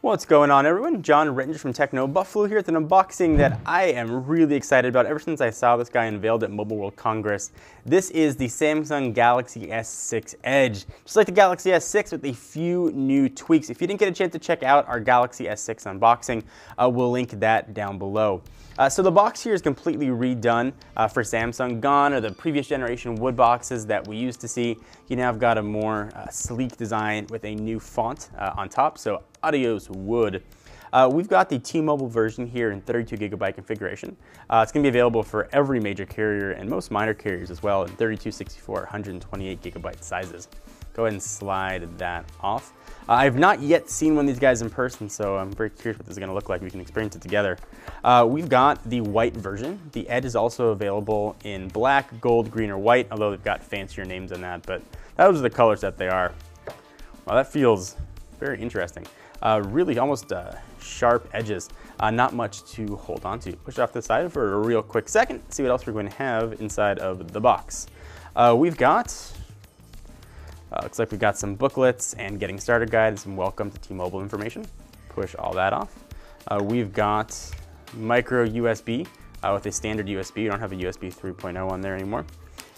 What's going on, everyone? John Rittinger from Techno Buffalo here with an unboxing that I am really excited about ever since I saw this guy unveiled at Mobile World Congress. This is the Samsung Galaxy S6 Edge. Just like the Galaxy S6 with a few new tweaks. If you didn't get a chance to check out our Galaxy S6 unboxing, we'll link that down below. So the box here is completely redone for Samsung. Gone are the previous generation wood boxes that we used to see. You now have got a more sleek design with a new font on top, so Adios Wood. We've got the T-Mobile version here in 32GB configuration. It's going to be available for every major carrier and most minor carriers as well in 32, 64, 128GB sizes. Go ahead and slide that off. I've not yet seen one of these guys in person, so I'm very curious what this is going to look like. We can experience it together. We've got the white version. The Edge is also available in black, gold, green, or white, although they've got fancier names on that, but those are the colors that they are. Well, that feels very interesting. Really almost sharp edges. Not much to hold on to. Push it off the side for a real quick second. See what else we're going to have inside of the box. We've got, looks like we've got some booklets and getting started guide and some welcome to T-Mobile information. Push all that off. We've got micro USB with a standard USB. You don't have a USB 3.0 on there anymore.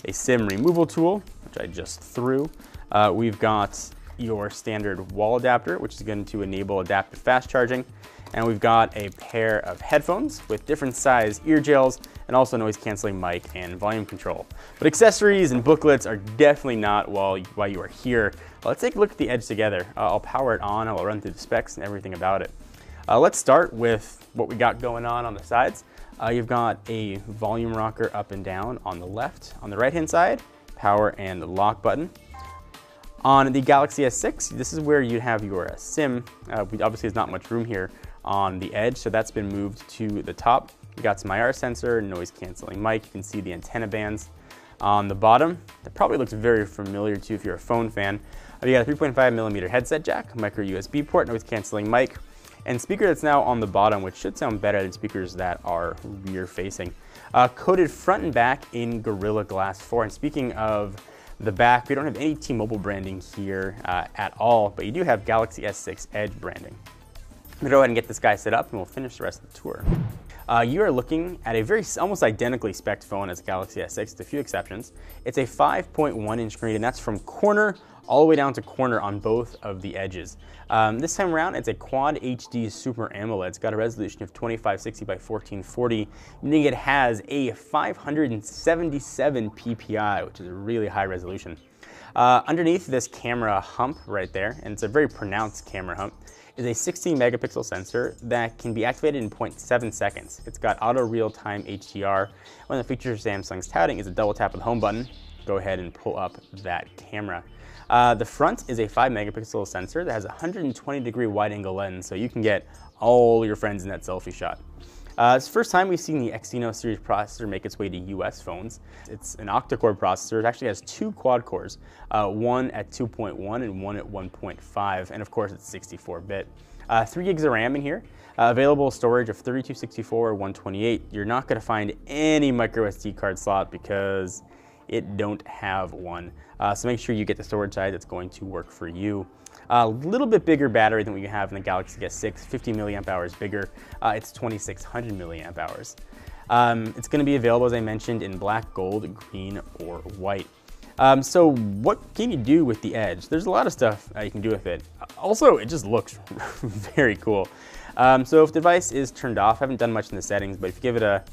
A SIM removal tool, which I just threw. We've got your standard wall adapter, which is going to enable adaptive fast charging. And we've got a pair of headphones with different size ear gels and also noise canceling mic and volume control. But accessories and booklets are definitely not while you are here. Let's take a look at the Edge together. I'll power it on, I'll run through the specs and everything about it. Let's start with what we got going on the sides. You've got a volume rocker up and down on the left. On the right hand side, power and lock button. On the Galaxy S6, this is where you have your SIM. Obviously, there's not much room here on the Edge, so that's been moved to the top. You got some IR sensor, noise canceling mic. You can see the antenna bands on the bottom. That probably looks very familiar to you if you're a phone fan. You got a 3.5mm headset jack, micro USB port, noise canceling mic, and speaker that's now on the bottom, which should sound better than speakers that are rear facing. Coated front and back in Gorilla Glass 4. And speaking of the back, we don't have any T-Mobile branding here at all, but you do have Galaxy S6 Edge branding. I'm gonna go ahead and get this guy set up and we'll finish the rest of the tour. You are looking at a almost identically spec'd phone as Galaxy S6 with a few exceptions. It's a 5.1-inch screen, and that's from corner all the way down to corner on both of the edges. This time around, it's a Quad HD Super AMOLED. It's got a resolution of 2560 by 1440, meaning it has a 577 ppi, which is a really high resolution. Underneath this camera hump right there, and it's a very pronounced camera hump, is a 16 megapixel sensor that can be activated in 0.7 seconds. It's got auto real-time HDR. One of the features Samsung's touting is a double tap of the home button. Go ahead and pull up that camera. The front is a 5 megapixel sensor that has a 120-degree wide-angle lens, so you can get all your friends in that selfie shot. It's the first time we've seen the Exynos series processor make its way to US phones. It's an octa-core processor. It actually has two quad cores, one at 2.1 and one at 1.5, and of course it's 64-bit. 3 gigs of RAM in here. Available storage of 32, 64, or 128. You're not going to find any micro SD card slot because it don't have one. So make sure you get the storage size that's going to work for you. A little bit bigger battery than we have in the Galaxy S6, 50 milliamp hours bigger. It's 2600 milliamp hours. It's going to be available, as I mentioned, in black, gold, green, or white. So what can you do with the Edge? There's a lot of stuff you can do with it. Also, it just looks very cool. So if the device is turned off, I haven't done much in the settings, but if you give it a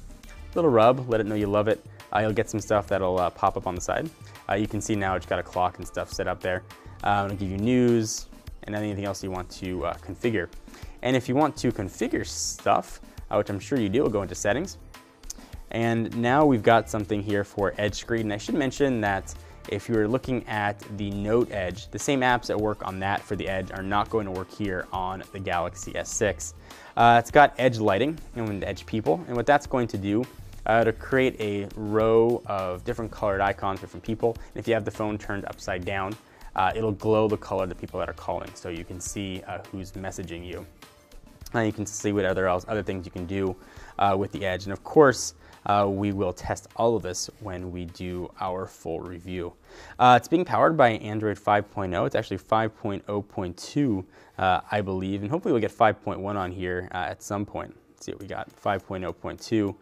little rub, let it know you love it, you'll get some stuff that'll pop up on the side. You can see now it's got a clock and stuff set up there. It'll give you news and anything else you want to configure. And if you want to configure stuff, which I'm sure you do, we'll go into settings. And now we've got something here for Edge Screen. And I should mention that if you're looking at the Note Edge, the same apps that work on that for the Edge are not going to work here on the Galaxy S6. It's got Edge lighting and Edge people, and what that's going to do to create a row of different colored icons for different people. And if you have the phone turned upside down, it'll glow the color of the people that are calling, so you can see who's messaging you. You can see what other things you can do with the Edge. And of course, we will test all of this when we do our full review. It's being powered by Android 5.0. It's actually 5.0.2, I believe, and hopefully we'll get 5.1 on here at some point. Let's see what we got. 5.0.2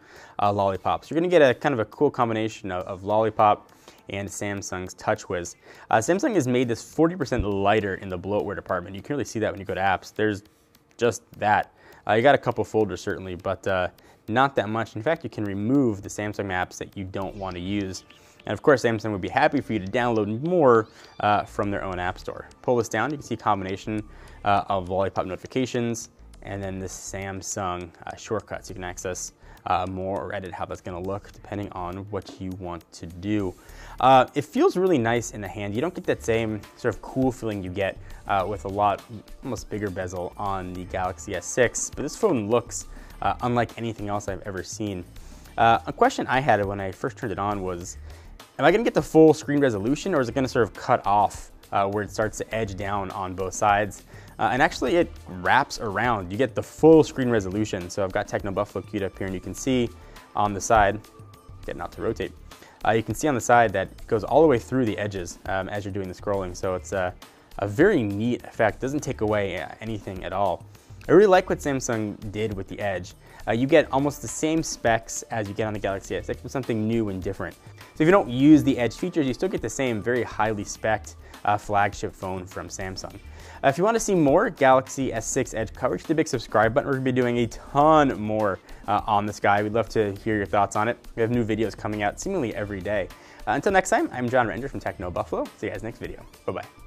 Lollipop. So you're going to get a kind of a cool combination of Lollipop and Samsung's TouchWiz. Samsung has made this 40% lighter in the bloatware department. You can really see that when you go to apps. There's just that. You got a couple folders certainly, but not that much. In fact, you can remove the Samsung apps that you don't want to use. And of course, Samsung would be happy for you to download more from their own app store. Pull this down, you can see a combination of Lollipop notifications and then the Samsung shortcuts. You can access more or edit how that's going to look depending on what you want to do. It feels really nice in the hand. You don't get that same sort of cool feeling you get with a lot almost bigger bezel on the Galaxy S6, but this phone looks unlike anything else I've ever seen. A question I had when I first turned it on was, am I going to get the full screen resolution, or is it going to sort of cut off where it starts to edge down on both sides? And actually it wraps around. You get the full screen resolution. So I've got Techno Buffalo queued up here, and you can see on the side, getting out to rotate, you can see on the side that it goes all the way through the edges as you're doing the scrolling. So it's a very neat effect. Doesn't take away anything at all. I really like what Samsung did with the Edge. You get almost the same specs as you get on the Galaxy S6, but something new and different. So if you don't use the Edge features, you still get the same very highly spec'd flagship phone from Samsung. If you want to see more Galaxy S6 Edge coverage, hit the big subscribe button. We're going to be doing a ton more on this guy. We'd love to hear your thoughts on it. We have new videos coming out seemingly every day. Until next time, I'm John Renger from Techno Buffalo. See you guys next video. Bye-bye.